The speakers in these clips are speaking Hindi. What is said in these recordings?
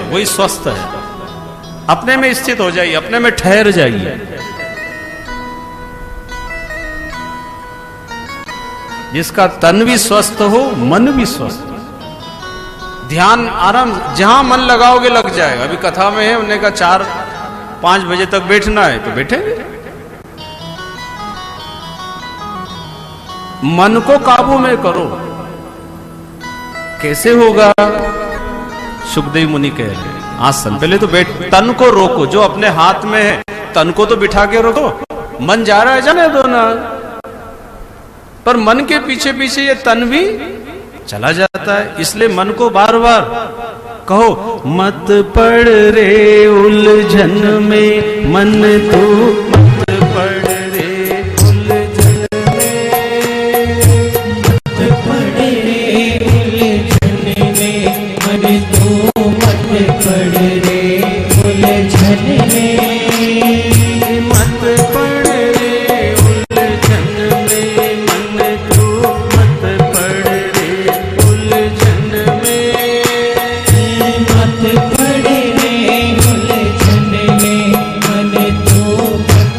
वही स्वस्थ है। अपने में स्थित हो जाइए, अपने में ठहर जाइए। जिसका तन भी स्वस्थ हो, मन भी स्वस्थ हो, ध्यान आराम, जहां मन लगाओगे लग जाएगा। अभी कथा में है, उन्होंने कहा 4-5 बजे तक बैठना है तो बैठेंगे। मन को काबू में करो। कैसे होगा? सुखदेव मुनि कह रहे हैं, आसन पहले तो बैठ, तन को रोको, जो अपने हाथ में है तन को तो बिठा के रोको। मन जा रहा है, जाने दो ना, पर मन के पीछे पीछे ये तन भी चला जाता है। इसलिए मन को बार बार कहो, मत पड़ रे उलझन में मन तू, मत पड़ रे उलझन में, मत पड़ रे उलझन में मन तू, मत पड़ रे उलझन में, मत पड़ रे उलझन में मन तू, मत पड़ रे उलझन में, मत पड़ रे उलझन में मन तू, मत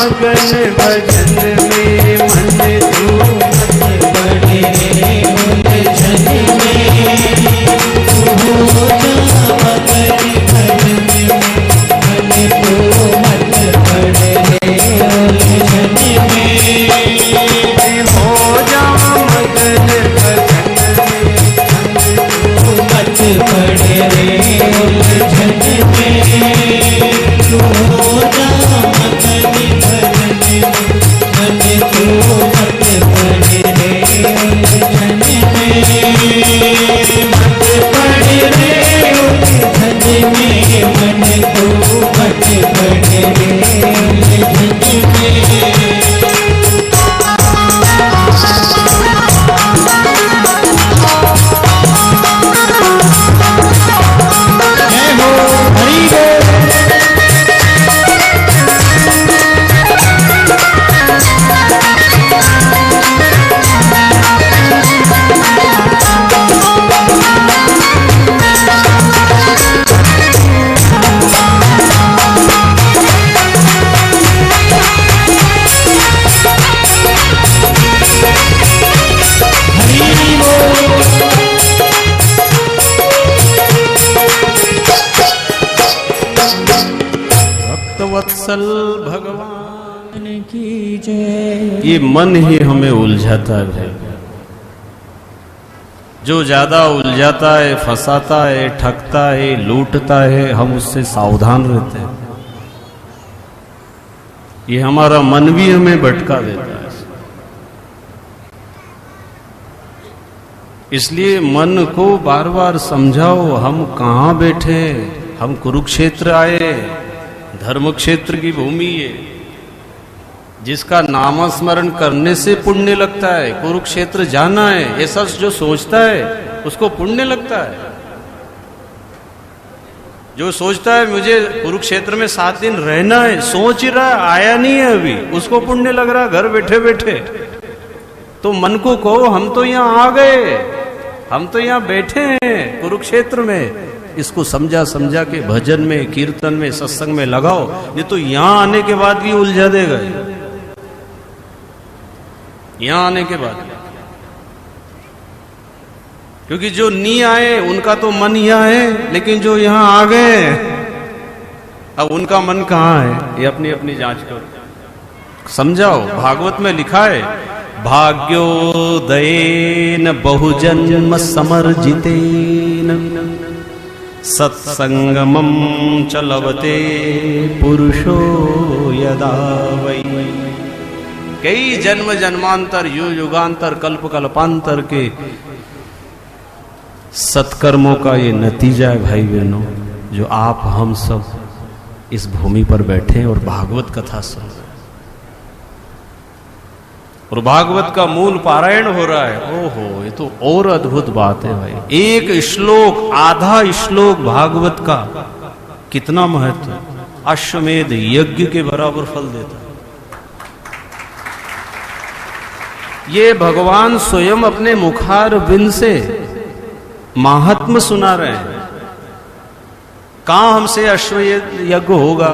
मगन भजन में मन तू मत पड़े रे उलझन में, तू हो जा मगन भजन में मन तू मत पड़े रे उलझन में, हो जा मगन भजन में मन तू मत पड़े रे उलझन में, तू हो जा मगन भजन में मन तू मत पड़े रे उलझन में, मत पड़े रे उलझन में मन तू मत पड़े रे उलझन में। वत्सल भगवान की जय। ये मन ही हमें उलझाता है, जो ज्यादा उलझाता है, फंसाता है, ठगता है, लूटता है, हम उससे सावधान रहते हैं। ये हमारा मन भी हमें भटका देता है। इसलिए मन को बार बार समझाओ, हम कहाँ बैठे, हम कुरुक्षेत्र आए, धर्म क्षेत्र की भूमि है, जिसका नामस्मरण करने से पुण्य लगता है। कुरुक्षेत्र जाना है, ऐसा जो सोचता है उसको पुण्य लगता है। जो सोचता है मुझे कुरुक्षेत्र में 7 दिन रहना है, सोच ही रहा है, आया नहीं है अभी, उसको पुण्य लग रहा है घर बैठे बैठे। तो मन को कहो, हम तो यहाँ आ गए, हम तो यहाँ बैठे हैं कुरुक्षेत्र में। इसको समझा समझा के भजन में, कीर्तन में, सत्संग में लगाओ, ये तो यहां आने के बाद भी उलझा देगा। यहां आने के बाद, क्योंकि जो नहीं आए उनका तो मन यहां है, लेकिन जो यहां आ गए अब उनका मन कहां है, ये अपनी अपनी जांच करो, समझाओ। भागवत में लिखा है, भाग्योदयेन बहुजन्म समर्जितेन सत्संगमं च लभते पुरुषो यदा वै। कई जन्म जन्मांतर, युग युगांतर, कल्प कल्पांतर के सत्कर्मों का ये नतीजा है भाई बहनों, जो आप हम सब इस भूमि पर बैठे और भागवत कथा सुन रहे हैं। और भागवत का मूल पारायण हो रहा है। ओहो, ये तो और अद्भुत बात है भाई। एक श्लोक, आधा श्लोक भागवत का कितना महत्व, अश्वमेध यज्ञ के बराबर फल देता है। ये भगवान स्वयं अपने मुखार बिंद से महात्म सुना रहे हैं। कहां हमसे अश्वमेध यज्ञ होगा?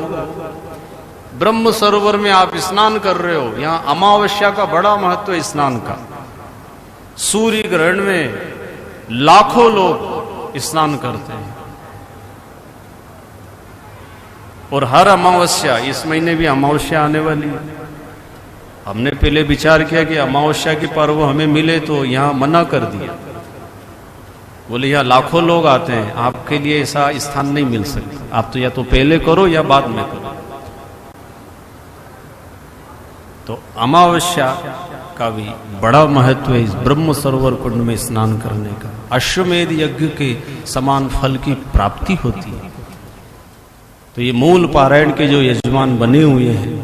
ब्रह्म सरोवर में आप स्नान कर रहे हो, यहां अमावस्या का बड़ा महत्व है स्नान का। सूर्य ग्रहण में लाखों लोग स्नान करते हैं, और हर अमावस्या, इस महीने भी अमावस्या आने वाली है। हमने पहले विचार किया कि अमावस्या के पर्व हमें मिले, तो यहां मना कर दिया, बोले यहाँ लाखों लोग आते हैं, आपके लिए ऐसा स्थान नहीं मिल सकता, आप तो या तो पहले करो या बाद में करो। तो अमावस्या का भी बड़ा महत्व है इस ब्रह्म सरोवर कुंड में स्नान करने का। अश्वमेध यज्ञ के समान फल की प्राप्ति होती है। तो ये मूल पारायण के जो यजमान बने हुए हैं,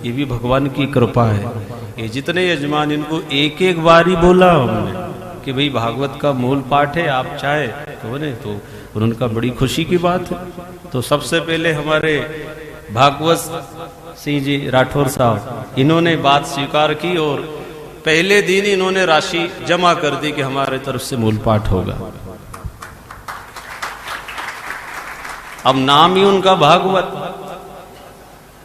ये भी भगवान की कृपा है। ये जितने यजमान, इनको एक एक बार ही बोला हमने कि भाई भागवत का मूल पाठ है, आप चाहे तो बोले, तो उनका बड़ी खुशी की बात है। तो सबसे पहले हमारे भागवत सिंह जी राठौर साहब, इन्होंने बात स्वीकार की और पहले दिन इन्होंने राशि जमा कर दी कि हमारे तरफ से मूल पाठ होगा। अब नाम ही उनका भागवत,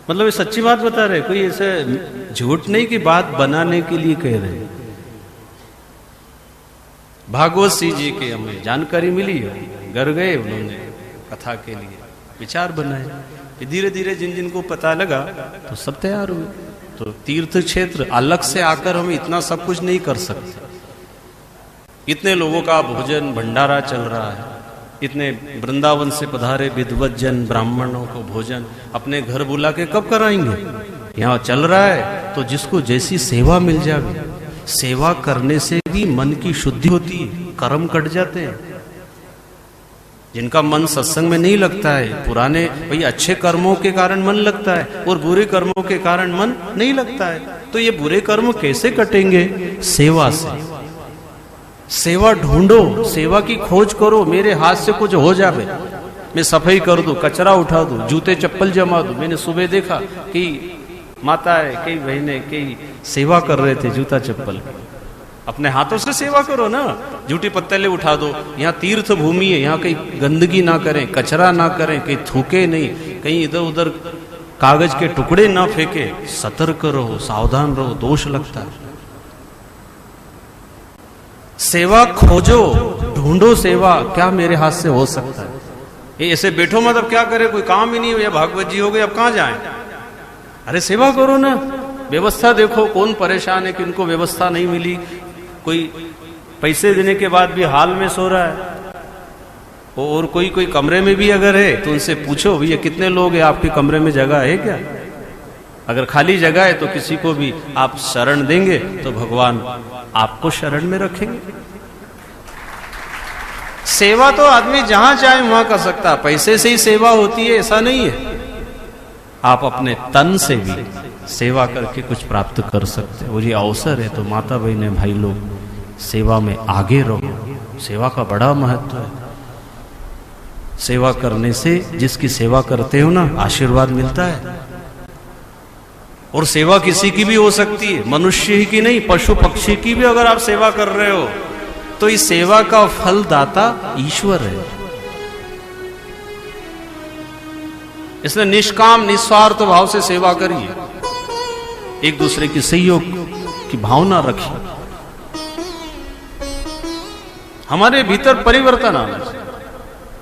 मतलब ये सच्ची बात बता रहे, कोई ऐसे झूठ नहीं कि बात बनाने के लिए कह रहे। भागवत सिंह जी के हमें जानकारी मिली है, घर गए उन्होंने कथा के लिए विचार बनाए, धीरे धीरे जिन जिन को पता लगा तो सब तैयार हुए। तो तीर्थ क्षेत्र अलग से आकर हम इतना सब कुछ नहीं कर सकते। इतने लोगों का भोजन भंडारा चल रहा है, इतने वृंदावन से पधारे विद्वत जन ब्राह्मणों को भोजन अपने घर बुला के कब कराएंगे? यहाँ चल रहा है तो जिसको जैसी सेवा मिल जाए, सेवा करने से भी मन की शुद्धि होती है, कर्म कट जाते हैं। जिनका मन सत्संग में नहीं लगता है, पुराने भाई अच्छे कर्मों के कारण मन लगता है और बुरे कर्मों के कारण मन नहीं लगता है, तो ये बुरे कर्म कैसे कटेंगे? सेवा से। सेवा ढूंढो, सेवा की खोज करो। मेरे हाथ से कुछ हो जाए, मैं सफाई कर दूं, कचरा उठा दूं, जूते चप्पल जमा दूं। मैंने सुबह देखा कि माताएं, कई बहनें, कई सेवा कर रहे थे जूता चप्पल। अपने हाथों से सेवा करो ना, जूठी पत्तले उठा दो। यहाँ तीर्थ भूमि है, यहाँ कहीं गंदगी ना करें, कचरा ना करें, कहीं थूके नहीं, कहीं इधर उधर कागज के टुकड़े ना फेंके। सतर्क रहो, सावधान रहो, दोष लगता है। सेवा खोजो, ढूंढो सेवा, क्या मेरे हाथ से हो सकता है। ये ऐसे बैठो मतलब क्या करे, कोई काम ही नहीं है, भागवत जी हो गए, अब कहाँ जाएं? अरे सेवा करो ना, व्यवस्था देखो। कौन परेशान है कि उनको व्यवस्था नहीं मिली? कोई पैसे देने के बाद भी हाल में सो रहा है, और कोई कमरे में भी अगर है तो उनसे पूछो भैया कितने लोग हैं, आपके कमरे में जगह है क्या? अगर खाली जगह है तो किसी को भी आप शरण देंगे तो भगवान आपको शरण में रखेंगे। सेवा तो आदमी जहां चाहे वहां कर सकता, पैसे से ही सेवा होती है ऐसा नहीं है। आप अपने तन से भी सेवा करके कुछ प्राप्त कर सकते हैं। और ये अवसर है तो माता बहने भाई लोग सेवा में आगे रहो। सेवा का बड़ा महत्व है। सेवा करने से, जिसकी सेवा करते हो ना, आशीर्वाद मिलता है। और सेवा किसी की भी हो सकती है, मनुष्य ही की नहीं, पशु पक्षी की भी अगर आप सेवा कर रहे हो तो इस सेवा का फलदाता ईश्वर है। इसने निष्काम निस्वार्थ भाव से सेवा करिए, एक दूसरे की सहयोग की भावना रखिए। हमारे भीतर परिवर्तन आना चाहिए।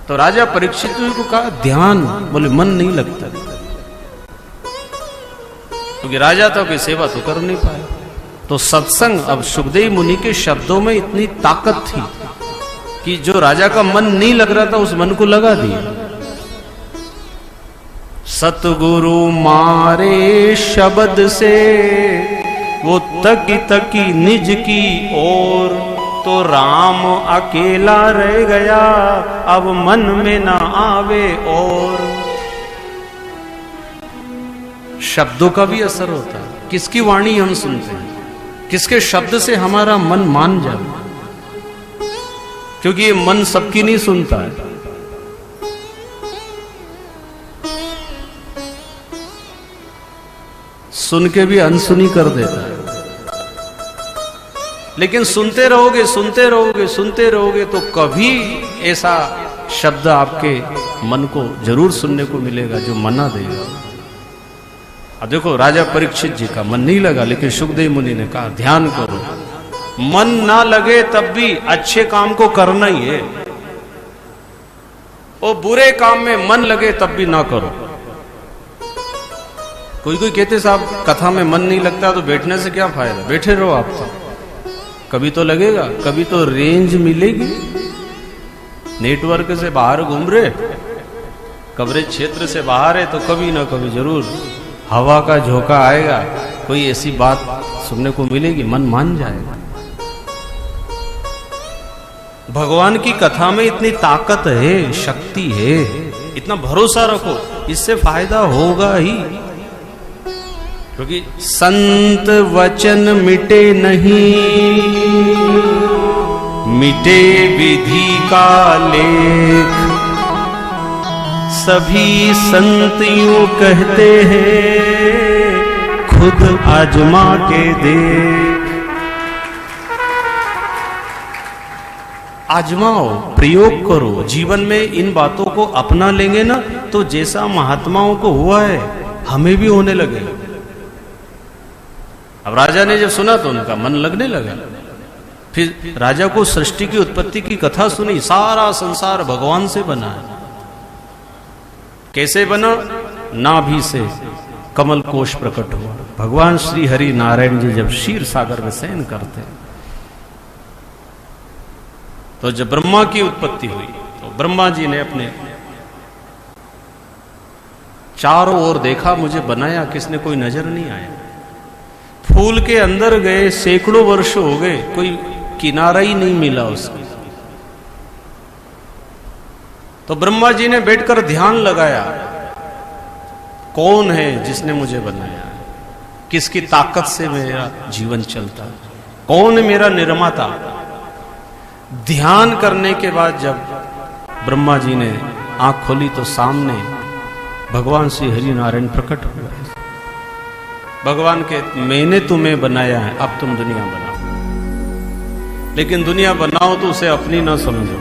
तो राजा परीक्षित को कहा ध्यान, बोले मन नहीं लगता, क्योंकि राजा तो कोई सेवा तो कर नहीं पाया। तो सत्संग, अब सुखदेव मुनि के शब्दों में इतनी ताकत थी कि जो राजा का मन नहीं लग रहा था उस मन को लगा दिया। सतगुरु मारे शब्द से वो तकी तकी निज की ओर, तो राम अकेला रह गया अब मन में ना आवे और। शब्दों का भी असर होता है, किसकी वाणी हम सुनते हैं, किसके शब्द से हमारा मन मान जाए, क्योंकि ये मन सबकी नहीं सुनता है। सुन के भी अनसुनी कर देता है। लेकिन सुनते रहोगे सुनते रहोगे सुनते रहोगे तो कभी ऐसा शब्द आपके मन को जरूर सुनने को मिलेगा जो मना देगा। अब देखो राजा परीक्षित जी का मन नहीं लगा, लेकिन सुखदेव मुनि ने कहा ध्यान करो। मन ना लगे तब भी अच्छे काम को करना ही है, और बुरे काम में मन लगे तब भी ना करो। कोई कहते साहब कथा में मन नहीं लगता तो बैठने से क्या फायदा, बैठे रहो आप तो, कभी तो लगेगा, कभी तो रेंज मिलेगी। नेटवर्क से बाहर घूम रहे, कवरेज क्षेत्र से बाहर है, तो कभी ना कभी जरूर हवा का झोंका आएगा, कोई ऐसी बात सुनने को मिलेगी, मन मान जाएगा। भगवान की कथा में इतनी ताकत है, शक्ति है, इतना भरोसा रखो, इससे फायदा होगा ही। क्योंकि संत वचन मिटे नहीं, मिटे विधि का लेख। सभी संत यूं कहते हैं, खुद आजमा के देख। आजमाओ, प्रयोग करो, जीवन में इन बातों को अपना लेंगे ना तो जैसा महात्माओं को हुआ है, हमें भी होने लगे। अब राजा ने जब सुना तो उनका मन लगने लगा। फिर राजा को सृष्टि की उत्पत्ति की कथा सुनी। सारा संसार भगवान से बना है। कैसे बना? नाभि से कमल कोश प्रकट हुआ। भगवान श्री हरि नारायण जी जब क्षीर सागर में शयन करते हैं, तो जब ब्रह्मा की उत्पत्ति हुई तो ब्रह्मा जी ने अपने चारों ओर देखा, मुझे बनाया किसने, कोई नजर नहीं आया। फूल के अंदर गए, सैकड़ों वर्ष हो गए, कोई किनारा ही नहीं मिला उसका। तो ब्रह्मा जी ने बैठकर ध्यान लगाया, कौन है जिसने मुझे बनाया, किसकी ताकत से मेरा जीवन चलता, कौन है मेरा निर्माता। ध्यान करने के बाद जब ब्रह्मा जी ने आंख खोली तो सामने भगवान श्री हरि नारायण प्रकट हुआ। भगवान के, मैंने तुम्हें बनाया है, अब तुम दुनिया बनाओ, लेकिन दुनिया बनाओ तो उसे अपनी ना समझो,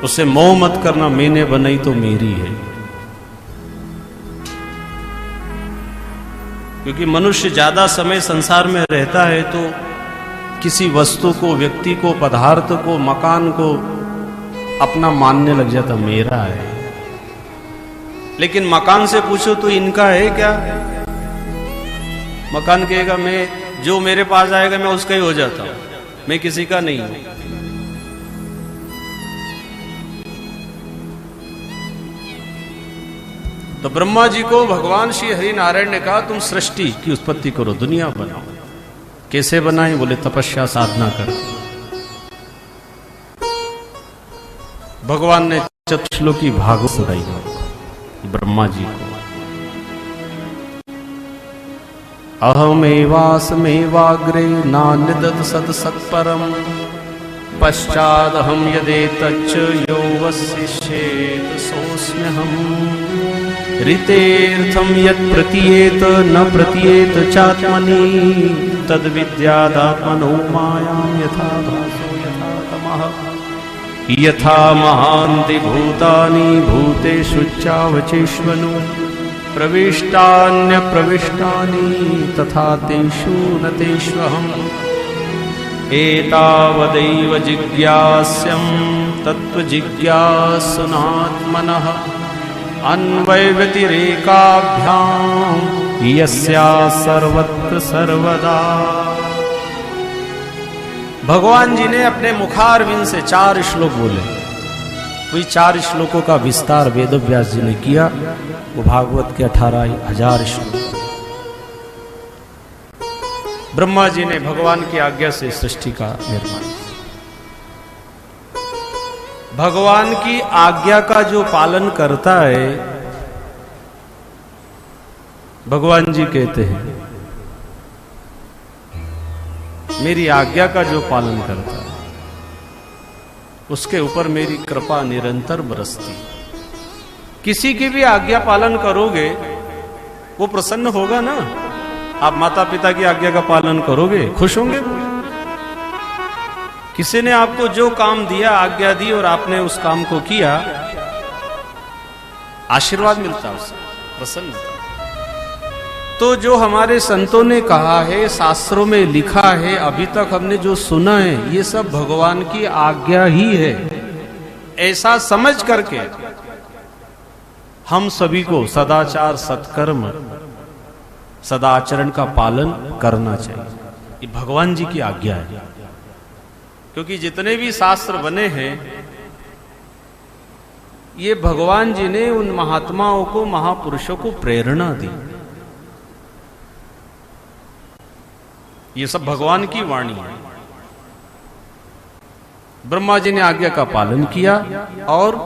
उसे मोह मत करना, मैंने बनाई तो मेरी है। क्योंकि मनुष्य ज्यादा समय संसार में रहता है तो किसी वस्तु को, व्यक्ति को, पदार्थ को, मकान को अपना मानने लग जाता, मेरा है। लेकिन मकान से पूछो तो इनका है क्या? मकान कहेगा मैं, जो मेरे पास आएगा मैं उसका ही हो जाता हूं, मैं किसी का नहीं हूं। तो ब्रह्मा जी को भगवान श्री हरि नारायण ने कहा, तुम सृष्टि की उत्पत्ति करो, दुनिया बनाओ। कैसे बनाए? बोले तपस्या साधना कर। भगवान ने चतुश्लोकी भागवत सुनाई ब्रह्मा जी को। अहमेवास्मेवाग्रे नान्यदत सत्सत्परम पश्चादहम यदेतच्च यो वसिष्येत सोऽस्म्यहम् ऋतेर्थम यत् प्रतीयेत न प्रतीयेत चात्मनि तद्विद्यादात्मनो मायां यथा भासो यथा तमः यथा महान्ति भूतानि भूतेषु चावचेष्वनु प्रविष्टान्य प्रविष्टानि तथा तेषु न तेष्वहम् एतावदैव जिज्ञास्यं तत्त्वजिज्ञासुनात्मनः अन्वयव्यतिरेकाभ्याम् यस्या सर्वत्र सर्वदा। भगवान जी ने अपने मुखारविंद से 4 श्लोक बोले। वही 4 श्लोकों का विस्तार वेदव्यास जी ने किया। वो भागवत के 18,000 श्लोक। ब्रह्मा जी ने भगवान की आज्ञा से सृष्टि का निर्माण। भगवान की आज्ञा का जो पालन करता है, भगवान जी कहते हैं मेरी आज्ञा का जो पालन करता है उसके ऊपर मेरी कृपा निरंतर बरसती। किसी की भी आज्ञा पालन करोगे वो प्रसन्न होगा ना। आप माता पिता की आज्ञा का पालन करोगे, खुश होंगे। किसी ने आपको जो काम दिया, आज्ञा दी और आपने उस काम को किया, आशीर्वाद मिलता, उससे प्रसन्न। तो जो हमारे संतों ने कहा है, शास्त्रों में लिखा है, अभी तक हमने जो सुना है, ये सब भगवान की आज्ञा ही है। ऐसा समझ करके हम सभी को सदाचार, सत्कर्म, सदाचरण का पालन करना चाहिए। ये भगवान जी की आज्ञा है। क्योंकि जितने भी शास्त्र बने हैं, ये भगवान जी ने उन महात्माओं को, महापुरुषों को प्रेरणा दी। ये सब भगवान की वाणी है। ब्रह्मा जी ने आज्ञा का पालन किया और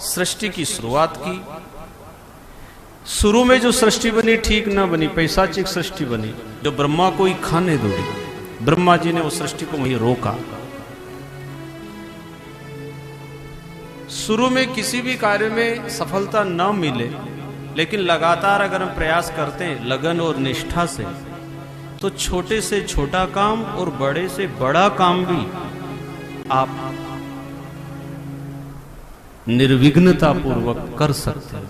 सृष्टि की शुरुआत की। शुरू में जो सृष्टि बनी ठीक ना बनी, पैशाचिक सृष्टि बनी, जो ब्रह्मा को ही खाने दौड़ी। ब्रह्मा जी ने उस सृष्टि को वहीं रोका। शुरू में किसी भी कार्य में सफलता न मिले, लेकिन लगातार अगर हम प्रयास करते हैं लगन और निष्ठा से, तो छोटे से छोटा काम और बड़े से बड़ा काम भी आप निर्विघ्नता पूर्वक कर सकते हो।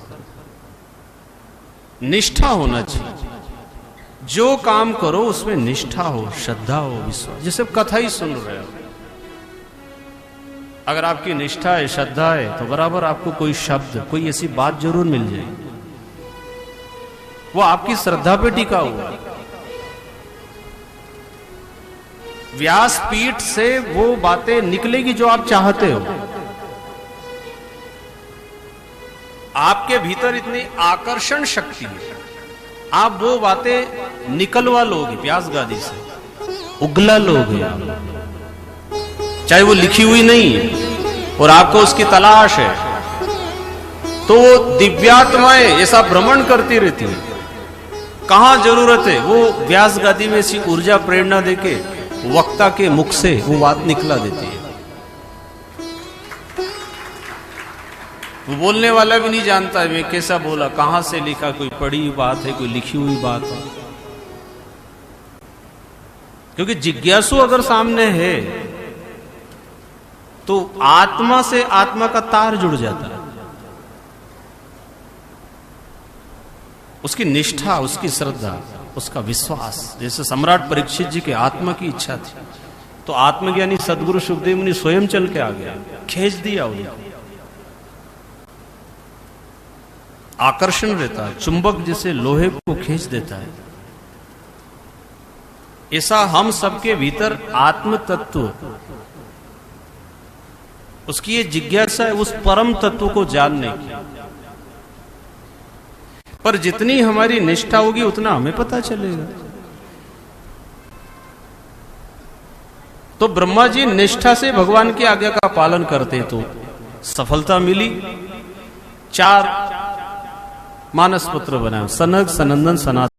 निष्ठा होना चाहिए, जो काम करो उसमें निष्ठा हो, श्रद्धा हो, विश्वास। जैसे कथा ही सुन रहे हो, अगर आपकी निष्ठा है, श्रद्धा है, तो बराबर आपको कोई शब्द, कोई ऐसी बात जरूर मिल जाएगी, वो आपकी श्रद्धा पे टिका हुआ। व्यासपीठ से वो बातें निकलेगी जो आप चाहते हो। आपके भीतर इतनी आकर्षण शक्ति है, आप वो बातें निकलवा लोगे व्यास गादी से, उगला लोगे आप, चाहे वो लिखी हुई नहीं है और आपको उसकी तलाश है, तो वो दिव्यात्माएं ऐसा भ्रमण करती रहती है। कहां जरूरत है, वो व्यास गादी में ऐसी ऊर्जा प्रेरणा देके वक्ता के मुख से वो बात निकला देती है। वो बोलने वाला भी नहीं जानता है मैं कैसा बोला, कहां से लिखा, कोई पढ़ी हुई बात है, कोई लिखी हुई बात है। क्योंकि जिज्ञासु अगर सामने है तो आत्मा से आत्मा का तार जुड़ जाता है। उसकी निष्ठा, उसकी श्रद्धा, उसका विश्वास। जैसे सम्राट परीक्षित जी के आत्मा की इच्छा थी, तो आत्मज्ञानी सदगुरु सुखदेव मुनि स्वयं चल के आ गया, खींच दिया उन्हें। आकर्षण रहता है, चुंबक जैसे लोहे को खींच देता है, ऐसा हम सबके भीतर आत्म तत्व, उसकी ये जिज्ञासा है उस परम तत्व को जानने की। पर जितनी हमारी निष्ठा होगी उतना हमें पता चलेगा। तो ब्रह्मा जी निष्ठा से भगवान की आज्ञा का पालन करते तो सफलता मिली। 4 मानस पुत्र बनाए, सनक, सनंदन, सनातन।